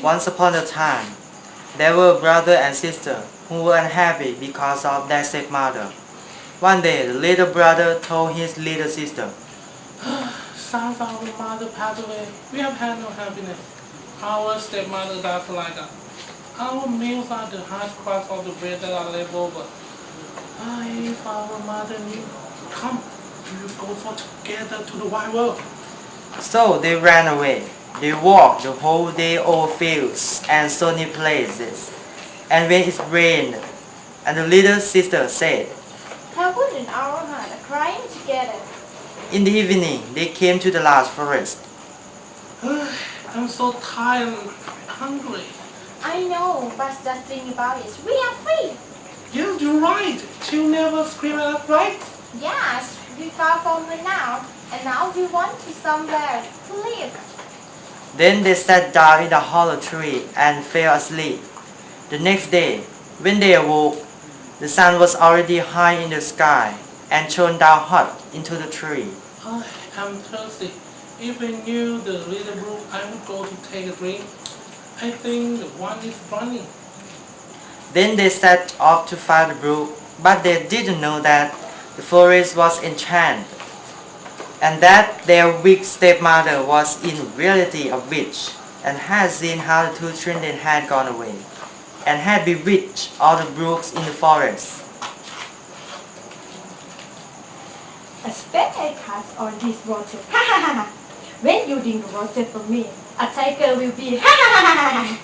Once upon a time, there were a brother and sister who were unhappy because of their stepmother. One day, the little brother told his little sister, Since our mother passed away, we have had no happiness. Our stepmother doesn't like us. Our meals are the hard crust of the bread that are left over. If our mother knew, come, we will go for together to the wide world. So they ran away. They walked the whole day over fields and stony places. And when it rained, and the little sister said, How good an hour had crying together. In the evening, they came to the large forest. I'm so tired and hungry. I know, but the thing about it is we are free. Yes, you're right. She'll never scream at us, right? Yes, we far from her now, and now we want to somewhere to live. Then they sat down in a hollow tree and fell asleep. The next day, when they awoke, the sun was already high in the sky and shone down hot into the tree. I'm thirsty. If I knew the little brook, I would go to take a drink. I think the one is running. Then they set off to find the brook, but they didn't know that the forest was enchanted, and that their weak stepmother was in reality a witch, and had seen how the two children had gone away, and had bewitched all the brooks in the forest. I spent a cast on this water. When you drink the water from me, a tiger will be. Hey,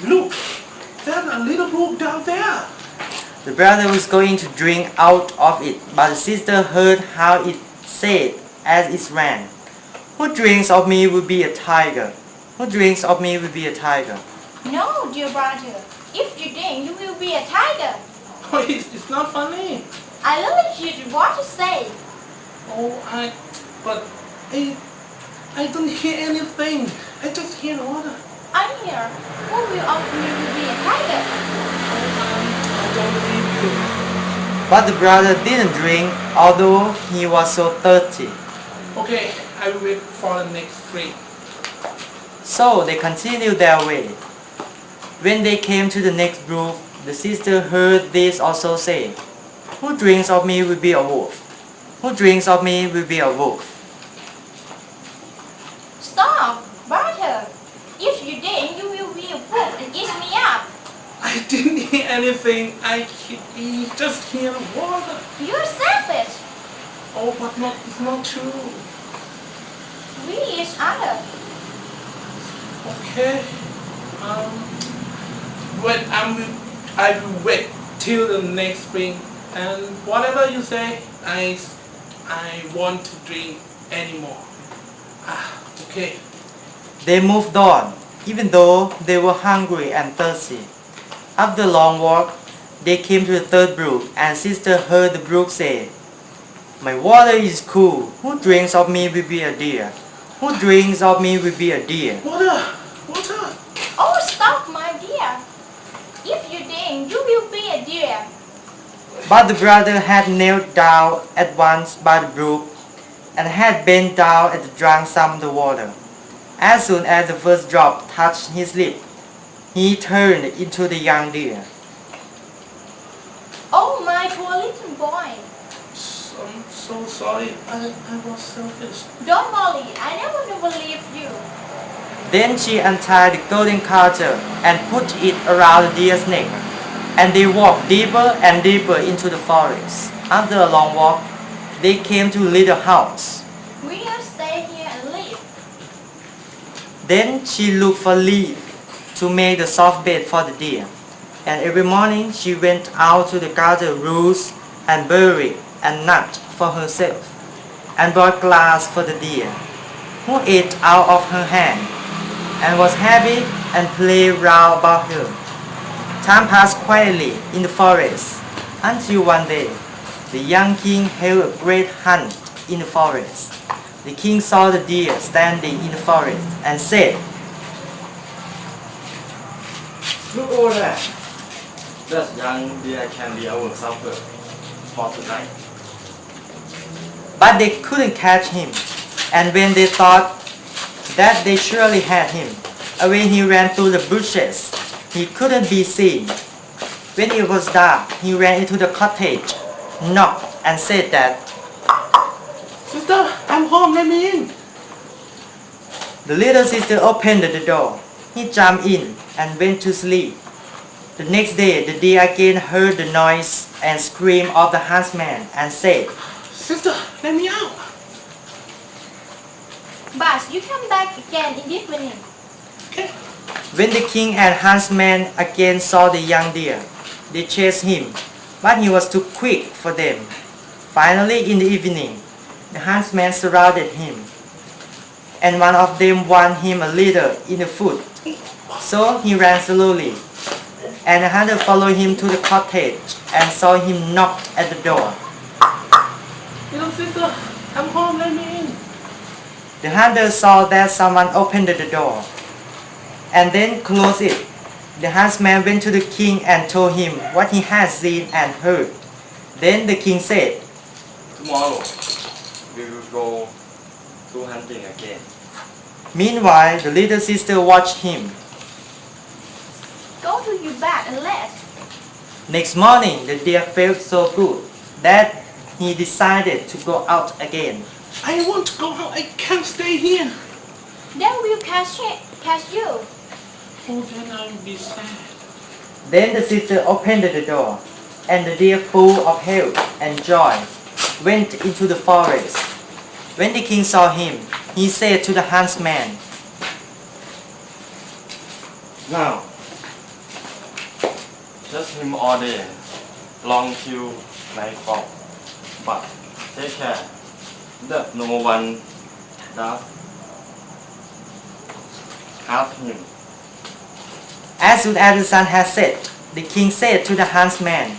look! There's a little brook down there. The brother was going to drink out of it, but the sister heard how it said as it ran, Who drinks of me will be a tiger. Who drinks of me will be a tiger. No, dear brother. If you drink, you will be a tiger. Oh, it's not funny. I really hear what you say. But I don't hear anything. I just hear water. I'm here. Who will of you will be a tiger? I don't believe you. But the brother didn't drink, although he was so thirsty. Okay, I will wait for the next drink. So they continued their way. When they came to the next brook, the sister heard this also say, Who drinks of me will be a wolf. Who drinks of me will be a wolf. Stop, brother. If you drink, you will be a wolf and eat me up. I didn't hear anything. I just hear water. You're selfish. Oh, but it's not true. We each other. Okay. Wait, I will wait till the next spring, and whatever you say, I want to drink anymore. Okay. They moved on, even though they were hungry and thirsty. After a long walk, they came to the third brook, and sister heard the brook say, My water is cool. Who drinks of me will be a deer. Who drinks of me will be a deer. Water! Oh, stop, my dear. If you drink, you will be a deer. But the brother had knelt down at once by the brook, and had bent down and drank some of the water. As soon as the first drop touched his lip, he turned into the young deer. Oh, my poor little boy. I'm so sorry. I was selfish. Don't worry, I never will leave you. Then she untied the golden garter and put it around the deer's neck, and they walked deeper and deeper into the forest. After a long walk, they came to a little house. We'll stay here and live. Then she looked for leaves to make the soft bed for the deer, and every morning she went out to the gather roots and berry and nut for herself, and brought glass for the deer, who ate out of her hand, and was happy and played round about her. Time passed quietly in the forest, until one day the young king held a great hunt in the forest. The king saw the deer standing in the forest and said, Look over there. That young deer can be our supper for tonight. But they couldn't catch him, and when they thought that they surely had him. Away he ran through the bushes. He couldn't be seen. When it was dark, he ran into the cottage, knocked, and said that Sister, I'm home, let me in. the little sister opened the door. He jumped in and went to sleep. The next day, the deer again heard the noise and scream of the huntsman and said, Sister, let me out. But you come back again in the evening. Okay. When the king and huntsman again saw the young deer, they chased him, but he was too quick for them. Finally, in the evening, the huntsman surrounded him, and one of them won him a little in the foot. So he ran slowly, and the hunter followed him to the cottage and saw him knock at the door. Little sister, I'm home, let me in. The hunter saw that someone opened the door and then closed it. The huntsman went to the king and told him what he had seen and heard. Then the king said, Tomorrow we will go to hunting again. Meanwhile, the little sister watched him. Go to your bed and rest. Next morning, the deer felt so good that he decided to go out again. I want to go out, I can't stay here. Then we'll catch you. Oh, then I will be sad. Then the sister opened the door, and the deer, full of health and joy, went into the forest. When the king saw him, he said to the huntsman, Now, just him all day, long till nightfall. But take care that no one does hurt him. As soon as the sun had set, the king said to the huntsman,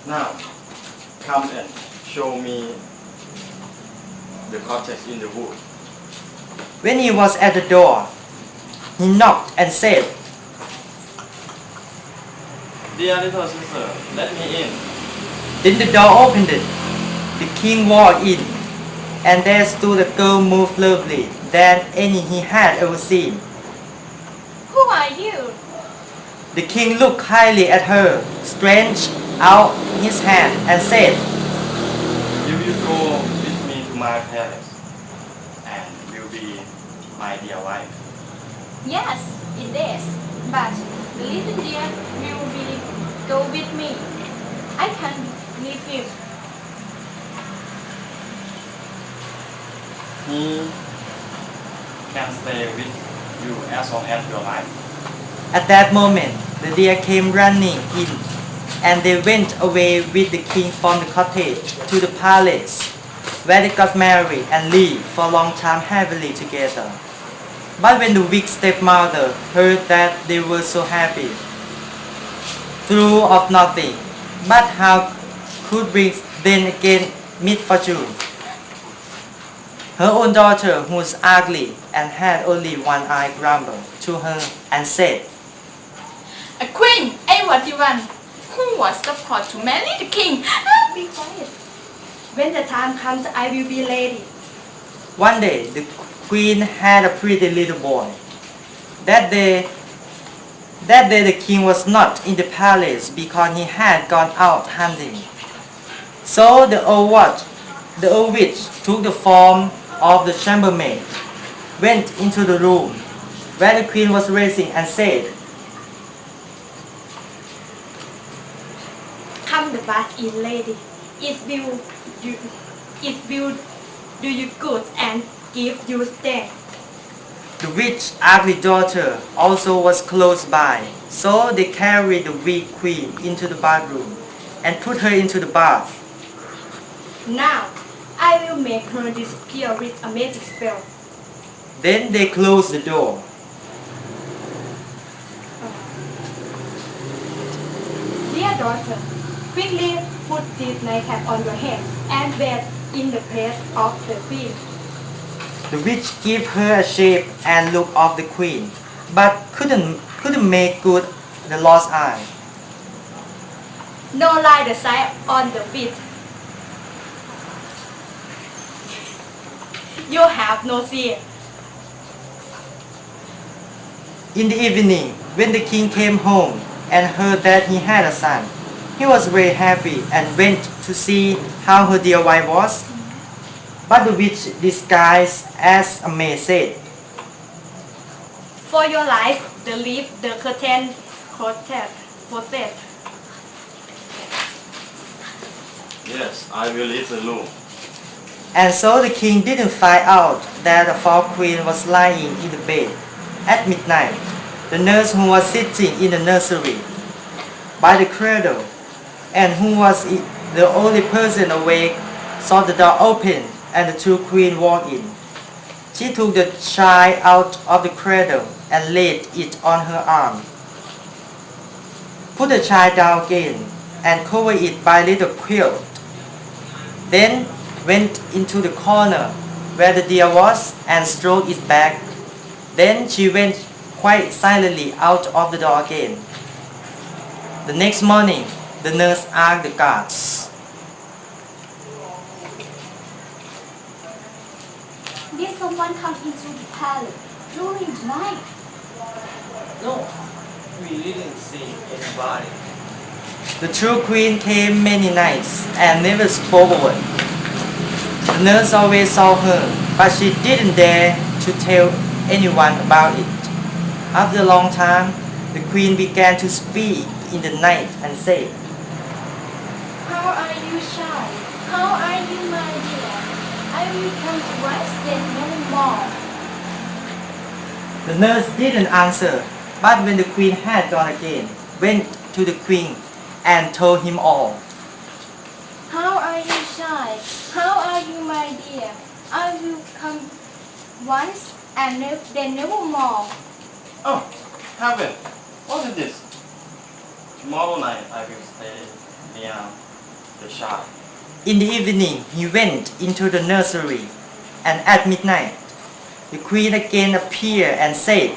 Now, come and show me the cottage in the wood. When he was at the door, he knocked and said, Dear little sister, let me in. Then the door opened. The king walked in, and there stood a girl more lovely than any he had ever seen. Who are you? The king looked kindly at her, stretched out his hand, and said, You will go with me to my palace and will be my dear wife. Yes, it is. But the little deer will go with me. I can't leave him. He can stay with you as long as your life. At that moment, the deer came running in, and they went away with the king from the cottage to the palace, where they got married and lived for a long time happily together. But when the weak stepmother heard that they were so happy, through of nothing, but how could we then again meet fortune? Her own daughter, who was ugly and had only one eye, grumbled to her and said, A queen ain't what you want. Who was support to marry the king? Be quiet. When the time comes, I will be ready. One day, the queen had a pretty little boy. That day the king was not in the palace because he had gone out hunting. So the old witch took the form of the chambermaid, went into the room where the queen was resting and said, Come the bath in, lady. It will do you good and give you strength. The witch's ugly daughter also was close by, so they carried the weak queen into the bathroom and put her into the bath. Now, I will make her disappear with a magic spell. Then they closed the door. Dear daughter, quickly put this nightcap on your head and wear in the place of the queen. The witch gave her a shape and look of the queen, but couldn't make good the lost eye. No lie the sight on the feet. You have no fear. In the evening, when the king came home and heard that he had a son, he was very happy and went to see how her dear wife was. But the witch, disguised as a maid, said, For your life, the leaf, the curtain, protect. Yes, I will leave the room. And so the king didn't find out that the false queen was lying in the bed. At midnight, the nurse who was sitting in the nursery by the cradle and who was the only person awake saw the door open and the true queen walk in. She took the child out of the cradle and laid it on her arm. Put the child down again and covered it by a little quilt. Then went into the corner where the deer was and stroked its back. Then she went quite silently out of the door again. The next morning, the nurse asked the guards, Did someone come into the palace during the night? No, we didn't see anybody. The true queen came many nights and never spoke a word. The nurse always saw her, but she didn't dare to tell anyone about it. After a long time, the queen began to speak in the night and said, How are you, child? How are you, my dear? I will come to once then no more. The nurse didn't answer, but when the queen had gone again, went to the king and told him all. How are you, child? How are you, my dear? I will come once and then never more. Oh, heaven, what is this? Tomorrow night I will stay near the child. In the evening, he went into the nursery, and at midnight, the queen again appeared and said,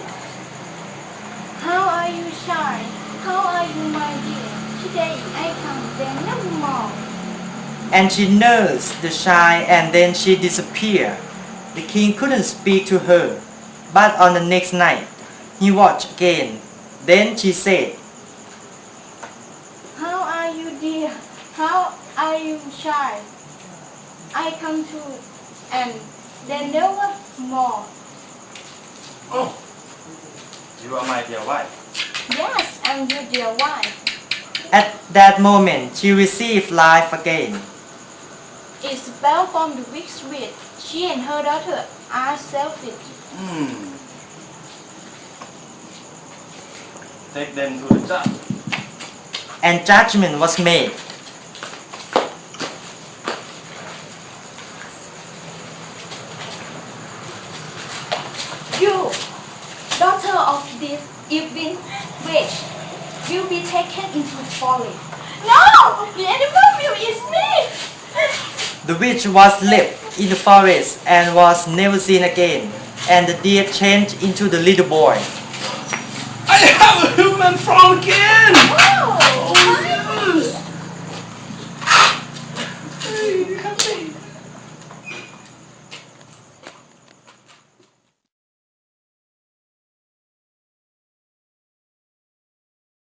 How are you, child? How are you, my dear? Today I come then never more. And she nursed the child and then she disappeared. The king couldn't speak to her, but on the next night, he watched again. Then she said, How are you, dear? How are you, child? I come to and then never more. Oh, you are my dear wife. Yes, I'm your dear wife. At that moment, she received life again. It's a spell from the witch witch. She and her daughter are selfish. Take them to the judge. And judgment was made. You, daughter of this evil witch, will be taken into the forest. No! The animal will eat me! The witch was left in the forest and was never seen again, and the deer changed into the little boy. I have a human form again! Wow!